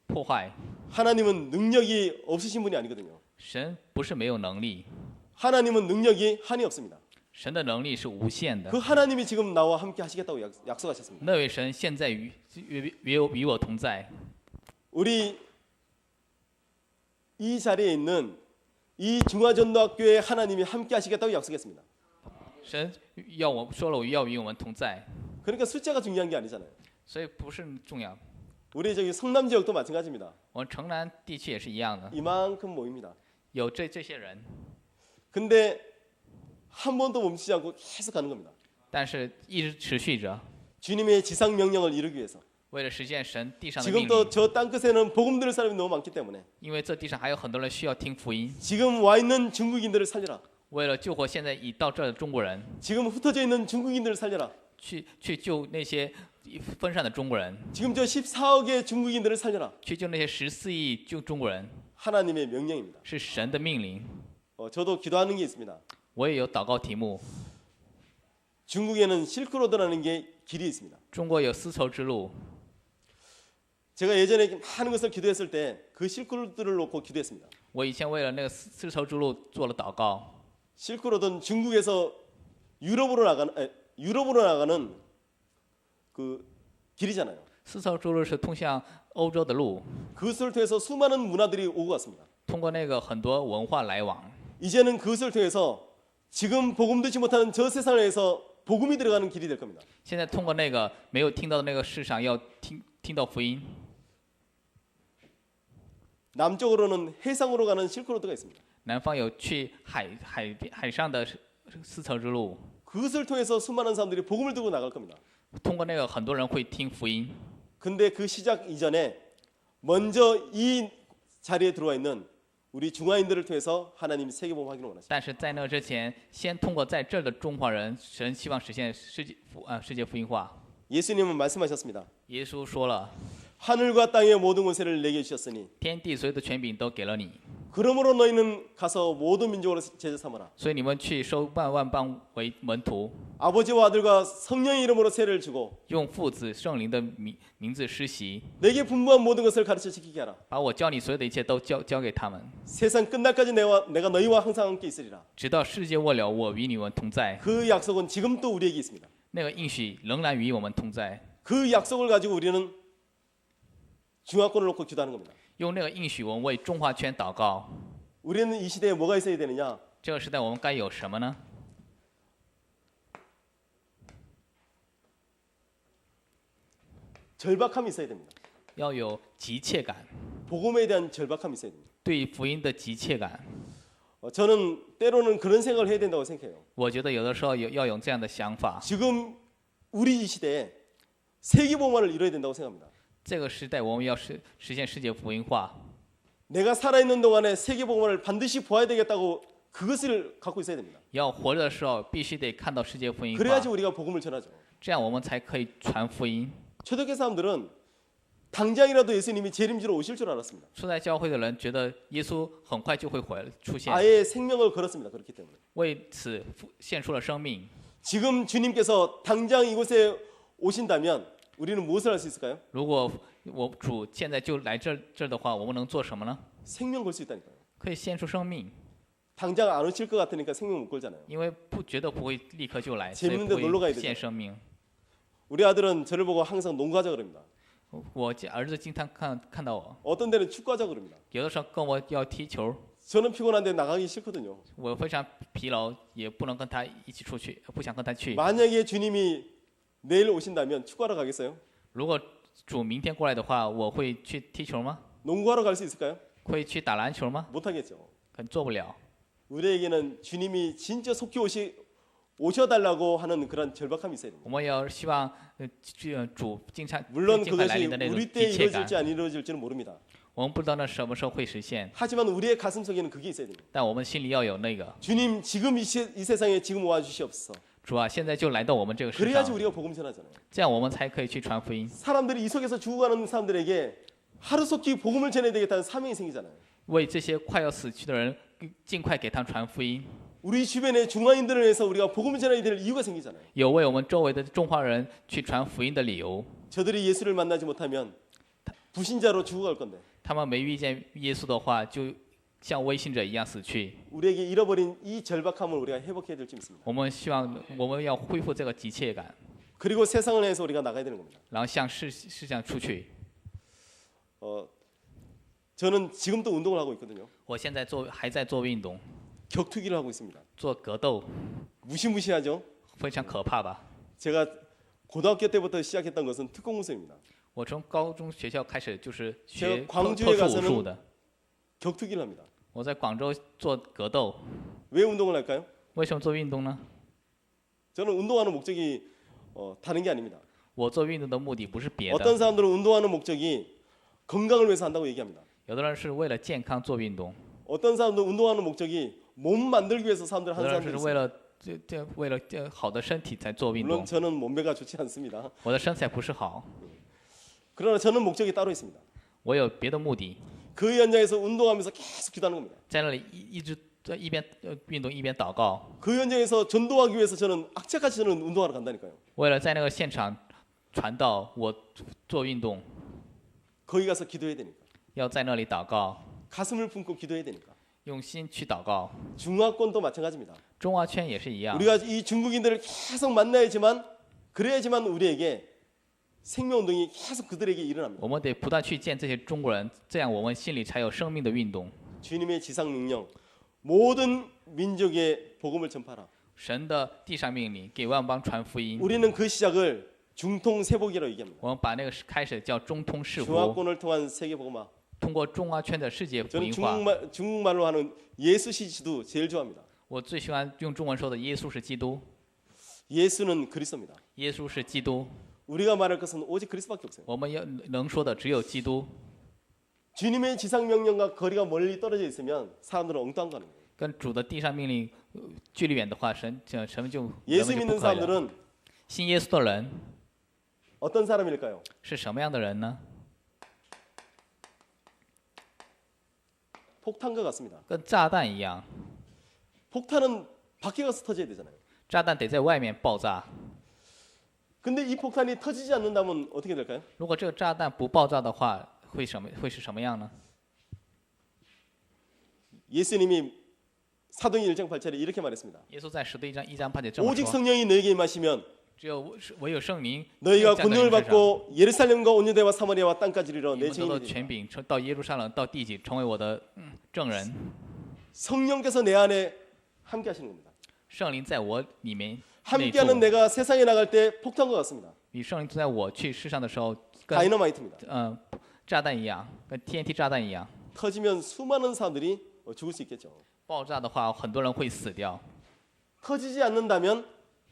S1: 破坏。
S3: 하나님은 능력이 없으신 분이 아니거든요.
S1: 神不是没有能力，
S3: 하나님은 능력이 한이 없습니다.
S1: 神的能力是无限的
S3: 그 。 하나님이 지금 나와 함께 하시겠다고 약속하셨습니다.
S1: 那位神现在与我同在。
S3: 우리 이 자리에 있는 이 중화전도학교에 하나님이 함께 하시겠다고 약속했습니다.
S1: 神要我说了，要与我们同在，
S3: 그러니까 숫자가 중요한 게 아니잖아요.
S1: 所以不是重要。
S3: 우리 저기 성남 지역도 마찬가지입니다.
S1: 我们城南地区也是一样的，
S3: 이만큼 모입니다.
S1: 有这些人，
S3: 근데 한 번도 멈추지 않고 계속 가는 겁니다.
S1: 但是一直持续着，
S3: 주님의 지상 명령을 이루기 위해서.
S1: 为了实现神地上的命
S3: 지금도
S1: 令。
S3: 저 땅끝에는 복음 들을 사람이 너무 많기 때문에
S1: 因为这地上还有很多人需要听福音，
S3: 지금 와 있는 중국인들을 살려라.
S1: 为了救活现在已到这儿的中国人，
S3: 지금 흩어져 있는 중국인들을 살려라.
S1: 去救那些分散的中国人，
S3: 지금 저 14억의 중국인들을 살려라.
S1: 去救那些14亿中国人，
S3: 하나님의 명령입니다.
S1: 是神的命令。
S3: 저도 기도하는 게 있습니다.
S1: 我也有祷告题目，
S3: 중국에는 실크로드라는 게 길이 있습니다.
S1: 中国有丝绸之路。
S3: 제가 예전에 많은 것을 기도했을 때 그 실크로드를 놓고 기도했습니다.
S1: 我以前为了那个丝绸之路做了祷告。
S3: 실크로드는 중국에서 유럽으로 나가는 그 길이잖아요.
S1: 丝绸之路是通向欧洲的路，
S3: 그것을 통해서 수많은 문화들이 오고 갔습니다.
S1: 通过那个很多文化来往。
S3: 이제는 그것을 통해서 지금 복음 듣지 못하는 저 세상에서 복음이 들어가는 길이 될 겁니다.
S1: 现在通过那个没有听到的那个世上，要听到福音。
S3: 남쪽으로는 해상으로 가는 실크로드가 있습니다.
S1: 南方有去海上的丝绸之路，
S3: 그것을 통해서 수많은 사람들이 복음을 들고 나갈 겁니다.
S1: 通过那个很多人会听福音。
S3: 근데 그 시작 이전에 먼저 이 자리에 들어와 있는 우리 중화인들을 통해서 하나님이 세계복음 하기를 원하십니다.
S1: 但是在那之前，先通过在这儿的中华人，神希望实现世界福音化。
S3: 예수님은 말씀하셨습니다.
S1: 耶稣说了，
S3: 하늘과 땅의 모든 권세를 내게 주셨으니
S1: 天地所有的权柄都给了你，
S3: 그러므로 너희는 가서 모든 민족으로 제자 삼아라.
S1: 所以你们去收万万邦为门徒，
S3: 아버지와 아들과 성령의 이름으로 세례를 주고
S1: 用父子圣灵的名字施洗，
S3: 내게 분부한 모든 것을 가르쳐 지키게 하라.
S1: 把我教你所有的一切都交给他们，
S3: 세상 끝날까지 내가 너희와 항상 함께 있으리라.
S1: 直到世界末了，我与你们同在。
S3: 그 약속은 지금도 우리에게 있습니다.
S1: 那个应许仍然与我们同在，
S3: 그 약속을 가지고 우리는 중화권을 놓고 기도하는 겁니다.
S1: 用那个应许，我们为中华圈祷告。
S3: 우리는 이 시대에 뭐가 있어야 되느냐?
S1: 这个时代我们该有什么呢？
S3: 절박함이 있어야 됩니다.
S1: 要有急切感，
S3: 복음에 대한 절박함이 있어야 됩니다.
S1: 对福音的急切感。
S3: 저는 때로는 그런 생각을 해야 된다고 생각해요.
S1: 我觉得有的时候要有这样的想法。
S3: 지금 우리 이 시대에 세계복음화를 이뤄야 된다고 생각합니다.
S1: 这个时代我们要实现世界福音化。
S3: 내가 살아있는 동안에 세계복음화를 반드시 보아야 되겠다고 그것을 갖고 있어야 됩니다.
S1: 要活着的时候，必须得看到世界福音化，
S3: 그래야지 우리가 복음을 전하죠.
S1: 这样我们才可以传福音。
S3: 초대교회 사람들은 당장이라도 예수님이 재림지로 오실 줄 알았습니다.
S1: 初代教会的人觉得耶稣很快就会出现，
S3: 아예 생명을 걸었습니다. 그렇기 때문에
S1: 为此献出了生命。
S3: 지금 주님께서 당장 이곳에 오신다면 우리는 무엇을 할 수 있을까요?
S1: 如果我主现在就来这儿的话，我们能做什么呢？
S3: 생명 걸 수 있다니까요.
S1: 可以献出生命，
S3: 당장 안 오실 것 같으니까 생명 못 걸잖아요.
S1: 因为觉得不会立刻就来，所以
S3: 재밌는데
S1: 不
S3: 놀러 가야
S1: 会
S3: 되죠.
S1: 献生命。
S3: 우리 아들은 저를 보고 항상 농구하자 그럽니다.
S1: 我儿子经常看到我，
S3: 어떤 데는 축구하자 그럽니다.
S1: 有的时候跟我要踢球，
S3: 저는 피곤한데 나가기 싫거든요.
S1: 我非常疲劳，也不能跟他一起出去，不想跟他去。
S3: 만약에 주님이 내일 오신다면 축구하러 가겠어요?
S1: 如果主明天过来的话，我会去踢球吗？
S3: 농구하러 갈 수 있을까요?
S1: 会去打篮球吗？
S3: 못하겠죠.
S1: 可能做不了。
S3: 우리에게는 주님이 진짜 속히 오셔달라고 하는 그런 절박함이 있어야 됩니다.
S1: 我们要希望主尽快
S3: 물론
S1: 尽快来
S3: 그것이
S1: 临的那种
S3: 우리 때
S1: 急切感
S3: 이루어질지 。안 이루어질지는 모릅니다.
S1: 我们不知道那什么时候会实现，
S3: 하지만 우리의 가슴 속에는 그게 있어야 됩니다.
S1: 但我们心里要有那个
S3: 주님 지금 이 세상에 지금 와 주시옵소서.
S1: 主啊，现在就来到我们这个世
S3: 그래야지
S1: 上，
S3: 우리가 복음 전하잖아요.
S1: 这样我们才可以去传福音，
S3: 사람들이 이 속에서 죽어가는 사람들에게 하루속히 복음을 전해야 되겠다는 사명이 생기잖아요.
S1: 为这些快要死去的人尽快给他们传福音。
S3: 우리 주변의 중화인들을 위해서 우리가 복음을 전해야 될 이유가 생기잖아요.
S1: 有为我们周围的中华人去传福音的理由。
S3: 저들이 예수를 만나지 못하면 불신자로 죽어갈 건데
S1: 他们没遇见耶稣的话，就像微信者一样死去。
S3: 우리에게 잃어버린 이 절박함을 우리가 회복해야 될 줄 믿습니다.
S1: 我们希望我们要恢复这个急切感，
S3: 그리고 세상을 해서 우리가 나가야 되는 겁니다.
S1: 然后向世上出去。
S3: 저는 지금도 운동을 하고 있거든요.
S1: 我现在还在做运动，
S3: 격투기를 하고 있습니다.
S1: 做格斗，
S3: 무시무시하죠.
S1: 非常可怕吧？
S3: 제가 고등학교 때부터 시작했던 것은 특공무술입니다.
S1: 我从高中学校开始就是学
S3: 제가 광주에
S1: 特殊武术
S3: 가서는
S1: 的。
S3: 격투기를 합니다.
S1: 我在广州做格斗，
S3: 왜 운동을 할까요?
S1: 为什么做运动呢？
S3: 저는 운동하는 목적이 다른 게 아닙니다.
S1: 我做运动的目的不是别的，
S3: 어떤 사람들은 운동하는 목적이 건강을 위해서 한다고 얘기합니다.
S1: 有的人是为了健康做运动，
S3: 어떤 사람들은 운동하는 목적이 몸 만들기 위해서 사람들
S1: 有
S3: 하는
S1: 的人
S3: 사람들이
S1: 是为
S3: 있어요.
S1: 了为了好的身体才做运
S3: 물론
S1: 动。
S3: 저는 몸매가 좋지 않습니다.
S1: 我的身材不是好，
S3: 그러나 저는 목적이 따로 있습니다.
S1: 我有别的目的，
S3: 그 현장에서 운동하면서 계속 기도하는 겁니다.
S1: 在那里一直一边运动一边祷告，
S3: 그 현장에서 전도하기 위해서 저는 악착같이 저는 운동하러 간다니까요.
S1: 为了在那个现场传道，我做运动，
S3: 거기 가서 기도해야 되니까.
S1: 要在那里祷告，
S3: 가슴을 품고 기도해야 되니까.
S1: 用心去祷告。
S3: 중화권도 마찬가지입니다.
S1: 中华圈也是一样，
S3: 우리가 이 중국인들을 계속 만나야지만 그래야지만 우리에게 생명운동이 계속 그들에게 일어납니다.
S1: 我们得不断去见这些中国人，这样我们心里才有生命的运动。
S3: 주님의 지상 명령 모든 민족의 복음을 전파하라.
S1: 神的地上命令，给万邦传福音。
S3: 우리는 그 시작을 중통세복이라고 얘기합니다.
S1: 我们把那个开始叫中通世福，
S3: 중화권을 통한 세계복음화.
S1: 通过中华圈的世界福
S3: 저는
S1: 音化。
S3: 중국말로 하는 예수 시지도 제일 좋아합니다.
S1: 我最喜欢用中文说的耶稣是基督，
S3: 예수는 그리스도입니다.
S1: 耶稣是基督，
S3: 우리가 말할 것은 오직 그리스도밖에 없어요.
S1: 我们要能说的只有基督。
S3: 주님의 지상 명령과 거리가 멀리 떨어져 있으면 사람들은 엉뚱한 거는 거예요.
S1: 跟主的地上命令距离远的话，神就人
S3: 예수
S1: 们就不
S3: 믿는
S1: 可以了。
S3: 사람들은
S1: 信耶稣的人
S3: 어떤 사람일까요?
S1: 是什么样的人呢？
S3: 폭탄과 같습니다.
S1: 跟炸弹一样，
S3: 폭탄은 밖에 가서 터져야 되잖아요.
S1: 炸弹得在外面爆炸。
S3: 근데 이 폭탄이 터지지 않는다면 어떻게 될까요?
S1: 如果这个炸弹不爆炸的话，会是什么样呢？
S3: 예수님이 사도행 1장 8절에 이렇게 말했습니다.
S1: 耶稣在使徒1章8节这么
S3: 오직
S1: 说：
S3: 성령이 너에게 임하시면
S1: 只有唯有圣灵
S3: 너희가
S1: 降在你
S3: 권능을
S1: 身上，
S3: 받고 예루살렘과 온유대와 사마리아와 땅까지 이르러
S1: 你
S3: 내
S1: 们得到
S3: 증인이
S1: 权
S3: 되리라.
S1: 柄，到耶路撒冷，到地极，成为我的证人。
S3: 성령께서 내 안에 함께 하시는 겁니다.
S1: 圣灵在我里面内
S3: 함께하는
S1: 住，
S3: 내가 세상에 나갈 때 폭탄과 같습니다.
S1: 与圣灵在我去世上的时候，跟
S3: 다이너마이트입니다.
S1: 炸弹一样，跟 TNT 炸弹一样。
S3: 터지면 수많은 사람들이 죽을 수 있겠죠.
S1: 爆炸的话，很多人会死掉；
S3: 터지지 않는다면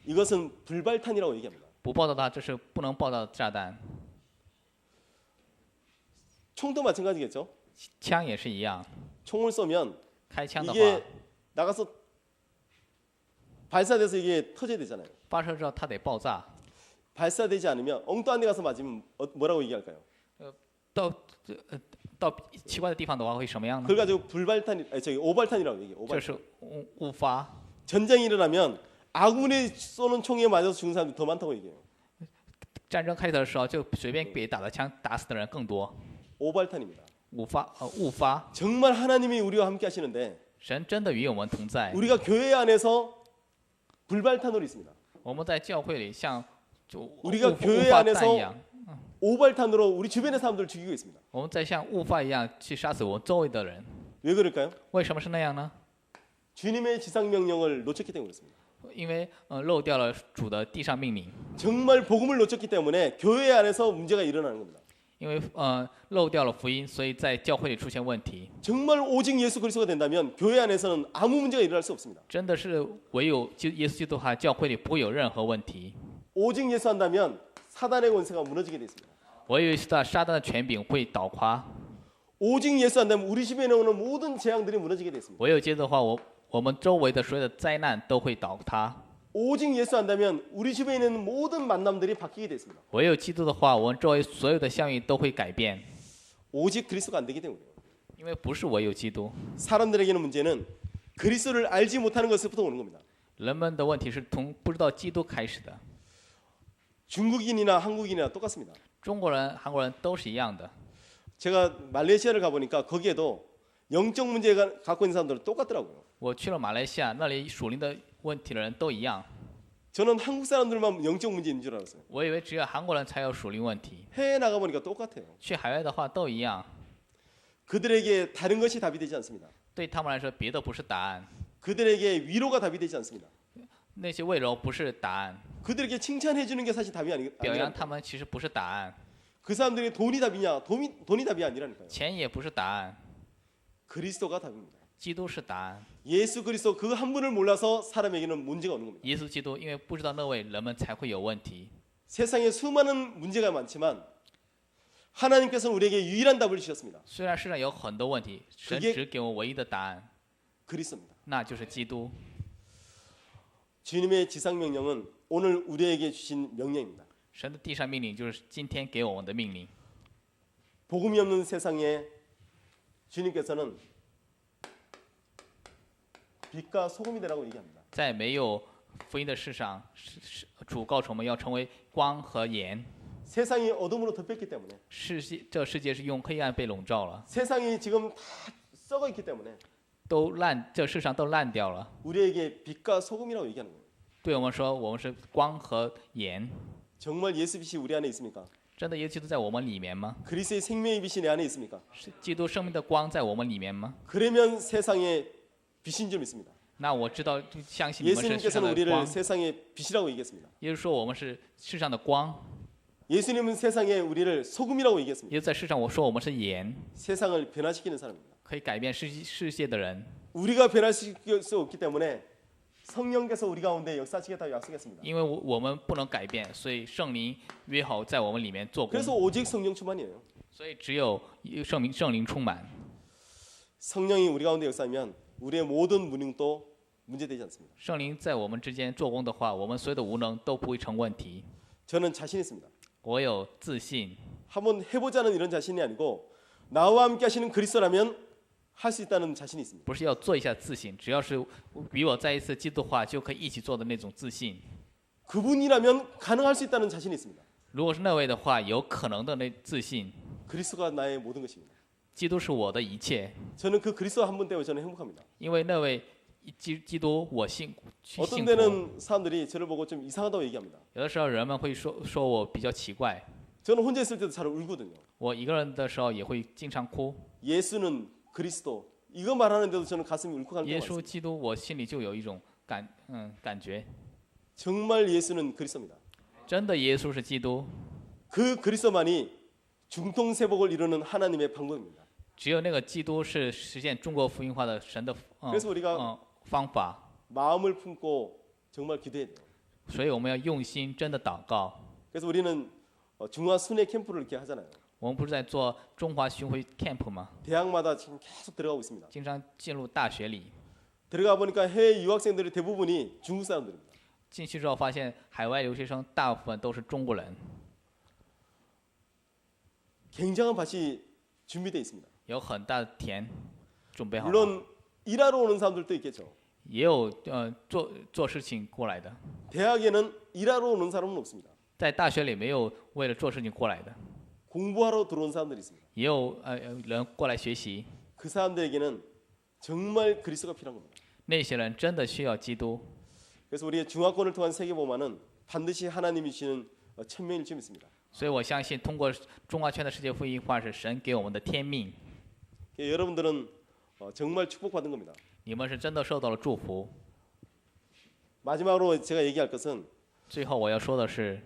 S3: 이것은 불발탄이라고 얘기합니다.
S1: 不爆炸的话，这是不能爆炸的炸弹。
S3: 총도 마찬가지겠죠.
S1: 枪也是一样，
S3: 총을 쏘면
S1: 开枪的话，
S3: 이게 나가서 발사돼서 이게 터져야 되잖아요.
S1: 发射之后它得爆炸。
S3: 발사되지 않으면 엉뚱한 데 가서 맞으면 뭐라고 얘기할까요?
S1: 到奇怪的地方的话会什么样呢？
S3: 그걸 가지고 오발탄이라고 얘기해요.
S1: 这
S3: 오발탄.
S1: 是误发。
S3: 전쟁이 일어나면 아군이 쏘는 총에 맞아서 죽은 사람들이 더 많다고 얘기해요.
S1: 战争开始的时候，就随便被打的枪打死的人更多。
S3: 오발탄입니다.
S1: 误发。
S3: 정말 하나님이 우리와 함께 하시는데
S1: 神真的与我们同在。
S3: 우리가 교회 안에서 불발탄으로 있습니다.
S1: 我们在教会里像就误
S3: 우리가 교회
S1: 发
S3: 안에서
S1: 弹一样，
S3: 오발탄으로 우리 주변의 사람들을 죽이고 있습니다.
S1: 我们在像误发一样去杀死我们周围的人。
S3: 왜 그럴까요?
S1: 为什么是那样呢？
S3: 주님의 지상 명령을 놓쳤기 때문에 그렇습니다.
S1: 因为漏掉了主的地上命令，
S3: 정말 복음을 놓쳤기 때문에 교회 안에서 문제가 일어나는 겁니다.
S1: 因为漏掉了福音，所以在教会里出现问题。
S3: 정말 오직 예수 그리스도가 된다면 교회 안에서는 아무 문제가 일어날 수 없습니다.
S1: 真的是唯有耶稣基督的话，教会里不会有任何问题。
S3: 오직 예수 한다면 사단의 권세가 무너지게 돼 있습니다.
S1: 唯有撒旦的权柄会倒垮。
S3: 오직 예수 한다면 우리 집에 오는 모든 재앙들이 무너지게 돼 있습니다.
S1: 唯有基督的话，我们周围的所有的灾难都会倒塌。
S3: 오직 예수 한다면 우리 집에 있는 모든 만남들이 바뀌게 돼 있습니다.
S1: 唯有基督的话，我们周围所有的相遇都会改变。
S3: 오직 그리스도가 안 되기 때문에요.
S1: 因为不是唯有基督，
S3: 사람들에게는 문제는 그리스도를 알지 못하는 것부터 오는 겁니다.
S1: 人们的问题是从不知道基督开始的。
S3: 중국인이나 한국인이나 똑같습니다.
S1: 中国人、韩国人都是一样的。
S3: 제가 말레이시아를 가보니까 거기에도 영적 문제가 갖고 있는 사람들은 똑같더라고요.
S1: 我去了马来西亚，那里属灵的问题的人都一样。
S3: 저는 한국 사람들만 영적 문제 있는 줄 알았어요.
S1: 我以为只有韩国人才有属灵问题，
S3: 해외 나가보니까 똑같아요.
S1: 去海外的话都一样。
S3: 그들에게 다른 것이 답이 되지 않습니다.
S1: 对他们来说，别的不是答案，
S3: 그들에게 위로가 답이 되지 않습니다.
S1: 那些温柔不是答案，
S3: 그들에게 칭찬해 주는 게 사실 답이
S1: 表扬
S3: 아니라
S1: 他们其实不是答案，
S3: 그 사람들이 돈이 답이냐? 돈이 답이 아니라니까요.
S1: 钱也不是答案，
S3: 그리스도가 답입니다.
S1: 基督是答案。
S3: 예수 그리스도 그 한 분을 몰라서 사람에게는 문제가 오는 겁니다.
S1: 耶稣基督，因为不知道那位，人们才会有问题。
S3: 세상에 수많은 문제가 많지만 하나님께서는 우리에게 유일한 답을 주셨습니다.
S1: 虽然世上有很多问题，神
S3: 그게
S1: 只给我唯一的答案，
S3: 그리스도입니다.
S1: 那就是基督。
S3: 주님의 지상 명령은 오늘 우리에게 주신 명령입니다.
S1: 神的地上命令就是今天给我们的命令。
S3: 복음이 없는 세상에 주님께서는 빛과 소금이 되라고 얘기합니다.
S1: 在没有福音的世上，主告诉我们要成为光和盐。
S3: 세상이 어둠으로 덮였기 때문에
S1: 这世界是用黑暗被笼罩了，
S3: 세상이 지금 다 썩어 있기 때문에
S1: 这世上都烂掉了。
S3: 우리에게 빛과 소금이라고 얘기하는 거예요.
S1: 对我们说，我们是光和盐。
S3: 정말 예수 빛이 우리 안에 있습니까?
S1: 真的耶稣基督在我们里面吗？
S3: 그리스도의 생명의 빛이 내 안에 있습니까?
S1: 是基督生命的光在我们里面吗？
S3: 그러면 세상에 빛인 줄 믿습니다.
S1: 那我知道，相信你们是世上
S3: 예수님께서는
S1: 的
S3: 우리를
S1: 光。
S3: 세상의 빛이라고 얘기했습니다.
S1: 耶稣说我们是世上的光，
S3: 예수님은 세상에 우리를 소금이라고 얘기했습니다.
S1: 耶稣在世上我说我们是盐，
S3: 세상을 변화시키는 사람입니다.
S1: 可以改变世界的人。
S3: 우리가 변화시킬 수 없기 때문에 성령께서 우리 가운데 역사하시겠다고 약속했습니다.
S1: 因为我们不能改变，所以圣灵约好在我们里面做工。
S3: 그래서 오직 성령 충만이에요.
S1: 所以只有圣灵充满，
S3: 성령이 우리 가운데 역사하면 우리의 모든 무능도 문제되지 않습니다.
S1: 圣灵在我们之间做工的话，我们所有的无能都不会成问题。
S3: 저는 자신 있습니다.
S1: 我有自信，
S3: 한번 해보자는 이런 자신이 아니고 나와 함께 하시는 그리스도라면 할 수 있다는 자신이 있습니다.
S1: 不是要做一下自信，只要是与我在一次基督化就可以一起做的那种自信。
S3: 그분이라면 가능할 수 있다는 자신이 있습니다.
S1: 如果是那位的话，有可能的那自信，
S3: 그리스도가 나의 모든 것입니다.
S1: 基督是我的一切，
S3: 저는 그 그리스도 한 분 때문에 저는 행복합니다.
S1: 因为那位基督我幸
S3: 어떤
S1: 幸福。
S3: 때는 사람들이 저를 보고 좀 이상하다고 얘기합니다.
S1: 有的时候人们会说我比较奇怪，
S3: 저는 혼자 있을 때도 잘 울거든요.
S1: 我一个人的时候也会经常哭。
S3: 예수는 그리스도 이거 말하는데도 저는 가슴이 울컥할
S1: 耶
S3: 때가
S1: 稣
S3: 많습니다.
S1: 基督，我心里就有一种感觉，
S3: 정말 예수는 그리스도입니다.
S1: 真的耶稣是基督，
S3: 그 그리스도만이 중통세복을 이루는 하나님의 방법입니다.
S1: 只有那个基督是实现中国福音化的神的
S3: 그래서 우리가
S1: 方法，
S3: 마음을 품고 정말 기도해야 돼요.
S1: 所以我们要用心真的祷告。
S3: 그래서 우리는 중화 순회 캠프를 이렇게 하잖아요.
S1: 我们不是在做中华巡回 camp 吗？
S3: 대학마다 지금 계속 들어가고 있습니다.
S1: 经常进入大学里，
S3: 들어가 보니까 해외 유학생들이 대부분이 중국 사람들입니다.
S1: 进去之后发现海外留学生大部分都是中国人，
S3: 굉장한 밭이 준비되어 있습니다.
S1: 有很大的田准备好了，
S3: 물론 일하러 오는 사람들도 있겠죠.
S1: 也有做事情过来的。
S3: 대학에는 일하러 오는 사람은 없습니다.
S1: 在大学里没有为了做事情过来的，
S3: 공부하러 들어온 사람들이 있습니다.
S1: 也有人过来学习。
S3: 그 사람들에게는 정말 그리스도가 필요한 겁니다.
S1: 那些人真的需要基督，
S3: 그래서 우리의 중화권을 통한 세계복음화는 반드시 하나님이 주시는 천명일 줄 믿습니다.
S1: 所以我相信通过中华圈的世界福音化是神给我们的天命，
S3: 여러분들은 정말 축복받은 겁니다.
S1: 你们是真的受到了祝福。
S3: 마지막으로 제가 얘기할 것은
S1: 最后我要说的是，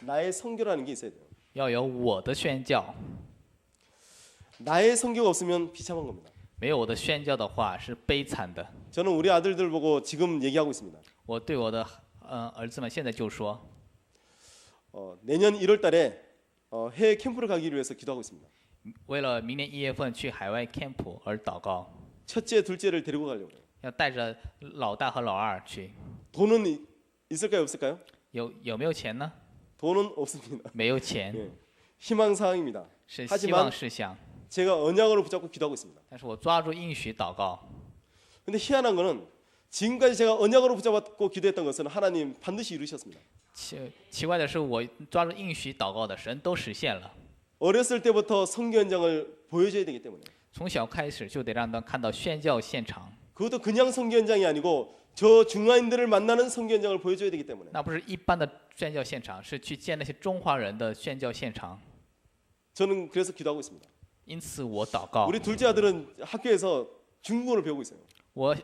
S3: 나의 선교라는 게 있어야 돼요.
S1: 要有我的宣教，
S3: 나의 선교가 없으면 비참한 겁니다.
S1: 没有我的宣教的话是悲惨的。
S3: 저는 우리 아들들 보고 지금 얘기하고 있습니다.
S1: 我对我的儿子们现在就说，
S3: 내년 1월 달에 해외 캠프를 가기 위해서 기도하고 있습니다.
S1: 为了明年1月份去海外 camp 而祷告，
S3: 첫째, 둘째를 데리고 가려고 해요.
S1: 要带着老大和老二去。
S3: 돈은 있을까요, 없을까요?
S1: 有没有钱呢？
S3: 돈은 없습니다.
S1: 没有钱，
S3: 예. 희망 사항입니다.
S1: 是希
S3: 하지만
S1: 望事项。
S3: 제가 언약으로 붙잡고 기도하고 있습니다.
S1: 但是我抓住应许祷告。
S3: 근데 희한한 거는 지금까지 제가 언약으로 붙잡고 기도했던 것은 하나님 반드시 이루셨습니다.
S1: 奇怪的是，我抓住应许祷告的神都实现了。
S3: 어렸을 때부터 선교 현장을 보여줘야 되기 때문에
S1: 从小开始就得让他看到宣教现场，
S3: 그것도 그냥 선교 현장이 아니고 저 중화인들을 만나는 선교 현장을 보여줘야 되기 때문에
S1: 那不是一般的宣教现场，是去见那些中华人的宣教现场。
S3: 저는 그래서 기도하고 있습니다.
S1: 因此我祷告，
S3: 우리 둘째 아들은 학교에서 중국어를 배우고 있어요.
S1: 我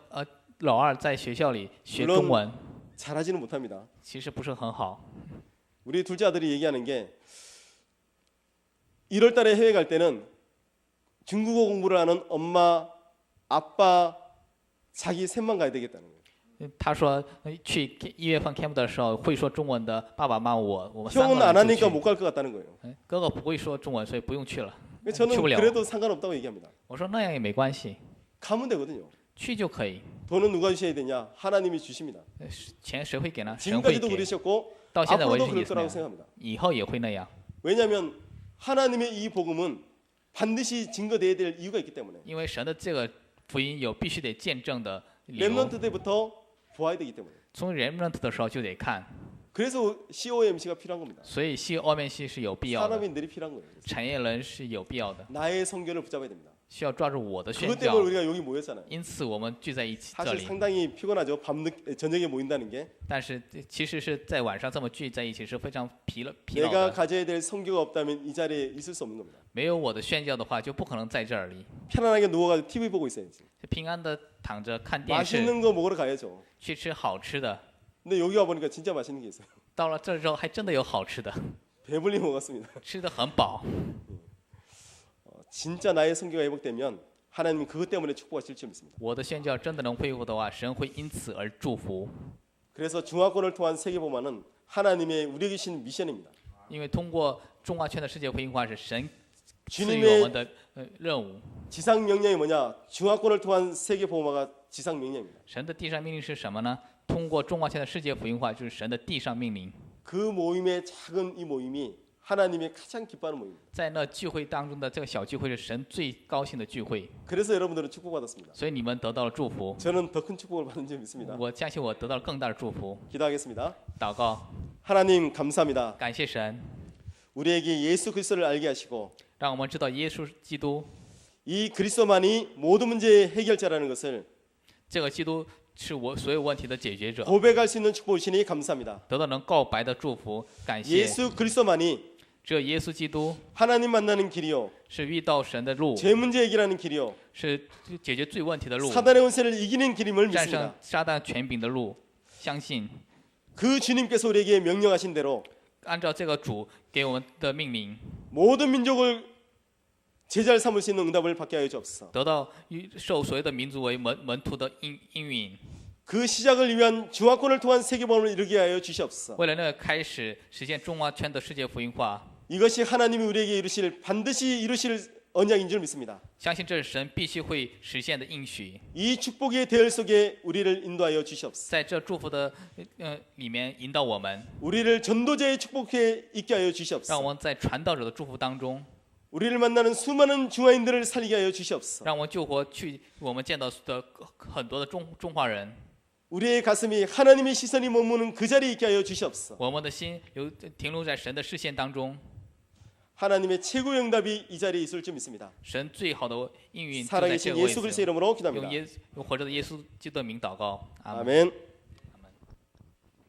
S1: 老二在学校里学
S3: 물론
S1: 中文，
S3: 잘하지는 못합니다.
S1: 其实不是很好。
S3: 우리 둘째 아들이 얘기하는 게 1월 달에 해외 갈 때는 중국어 공부를 하는 엄마, 아빠, 자기 셋만 가야 되겠다는 거예요.
S1: 他说去1月份 camp 的时候，会说中文的爸爸妈妈我们三
S3: 형은
S1: 个
S3: 안
S1: 人就
S3: 하니까
S1: 去。
S3: 못 갈 것 같다는 거예요.
S1: 哥哥不会说中文，所以不用去了。
S3: 저는
S1: 去不了。
S3: 그래도 상관없다고 얘기합니다.
S1: 我说那样也没关系，
S3: 가면 되거든요.
S1: 去就可以。
S3: 돈은 누가 주셔야 되냐? 하나님이 주십니다.
S1: 钱谁会给呢？神会
S3: 지금까지도
S1: 给。
S3: 그러셨고
S1: 到现在为
S3: 앞으로도
S1: 止
S3: 그럴
S1: 也是那
S3: 거라고
S1: 样，
S3: 생각합니다.
S1: 以后也会那样。
S3: 왜냐하면 하나님의 이 복음은 반드시 증거돼야 될 이유가 있기 때문에
S1: 因为神的这个福音有必须得见证的理由，
S3: 렘넌트 때부터 보아야 되기 때문에
S1: 从 remnant 的时候就得看，
S3: 그래서 COMC가 필요한 겁니다.
S1: 所以系欧面系是有必要的，
S3: 사람인들이 필요한 거예요.
S1: 产业人是有必要的，
S3: 나의 성교를 붙잡아야 됩니다.
S1: 需要抓住我的宣
S3: 그것
S1: 教
S3: 때문에 。 우리가 여기 모였잖아요.
S1: 因此我们聚在一起这
S3: 사실
S1: 里，
S3: 상당히 피곤하죠. 저녁에 모인다는 게
S1: 但是其实是在晚上这么聚在一起是非常疲劳
S3: 내가
S1: 的。
S3: 가져야 될 성교가 없다면 이 자리에 있을 수 없는 겁니다.
S1: 没有我的宣教的话，就不可能在这里。
S3: 편안하게 누워가지고 TV 보고 있어야지.
S1: 平安的躺着看电视，
S3: 맛있는 거 먹으러 가야죠.
S1: 去吃好吃的。
S3: 근데 여기 와 보니까 진짜 맛있는 게 있어요.
S1: 到了这之后，还真的有好吃的，
S3: 배불리 먹었습니다.
S1: 吃的很饱。
S3: 진짜 나의 성교가 회복되면 하나님은 그것 때문에 축복하실 줄 믿습니다.
S1: 我的宣教真的能恢复的话，神会因此而祝福。
S3: 그래서 중화권을 통한 세계복음화는 하나님의 우리에게 주신 미션입니다.
S1: 因为通过中华圈的世界福音化是神赐予
S3: 주님의
S1: 我们的任务。
S3: 지상 명령이 뭐냐? 중화권을 통한 세계복음화가 지상 명령입니다.
S1: 神的地上命令是什么呢？通过中华圈的世界福音化就是神的地上命令。
S3: 그 모임의 작은 이 모임이 하나님이 가장 기뻐하는 모임입니다.
S1: 在那聚会当中的这个小聚会是神最高兴的聚会，
S3: 그래서 여러분들은 축복받았습니다.
S1: 所以你们得到了祝福。
S3: 저는 더 큰 축복을 받는 줄 믿습니다.
S1: 我相信我得到了更大的祝福。
S3: 기도하겠습니다.
S1: 祷告，
S3: 하나님 감사합니다.
S1: 感谢神，
S3: 우리에게 예수 그리스도를 알게 하시고
S1: 让我们知道耶稣基督，
S3: 이 그리스도만이 모든 문제의 해결자라는 것을
S1: 这个基督是我所有问题的解决者，
S3: 고백할 수 있는 축복이시니 감사합니다.
S1: 得到能告白的祝福。感谢，
S3: 예수 그리스도만이
S1: 只有耶稣基督
S3: 하나님 만나는 길이요,
S1: 是遇到神的路，
S3: 죄 문제 해결하는 길이요,
S1: 是解决罪问题的路，
S3: 사단의 원세를 이기는 길임을
S1: 战
S3: 믿습니다.
S1: 胜撒旦权柄的路。相信
S3: 그 주님께서 우리에게 명령하신 대로
S1: 按照这个主给我们的命令，
S3: 모든 민족을 제자를 삼을 수 있는 응답을 받게 하여 주옵소서.
S1: 得到受所有的民族为门徒的应允。
S3: 그 시작을 위한 중화권을 통한 세계복음을 이루게 하여 주시옵소서.
S1: 为了那个开始实现中华圈的世界福音化，
S3: 이것이 하나님이 우리에게 이루실 반드시 이루실 언약인 줄 믿습니다.
S1: 相信这是神必须会实现的应许。
S3: 이 축복의 대열 속에 우리를 인도하여 주시옵소서.
S1: 在这祝福的里面引导我们，
S3: 우리를 전도자의 축복에 있게 하여
S1: 让
S3: 주시옵소서.
S1: 我们在传道者的祝福当中，
S3: 우리를 만나는 수많은 중화인들을 살리게 하여 주시옵소서.
S1: 让我们救活去我们见到的很多的中华人。
S3: 우리의 가슴이 하나님의 시선이 머무는 그 자리에 있게 하여 주시옵소서.
S1: 我们的心停留在神的视线当中，
S3: 하나님의 최고의 응답이 이 자리에 있을 줄 믿습니다.
S1: 神最好的应允就在这
S3: 살아계신
S1: 个位
S3: 예수
S1: 置。
S3: 그리스도의 이름으로
S1: 用
S3: 기도합니다.
S1: 活着的耶稣基督的名祷告，阿门。
S3: 아멘.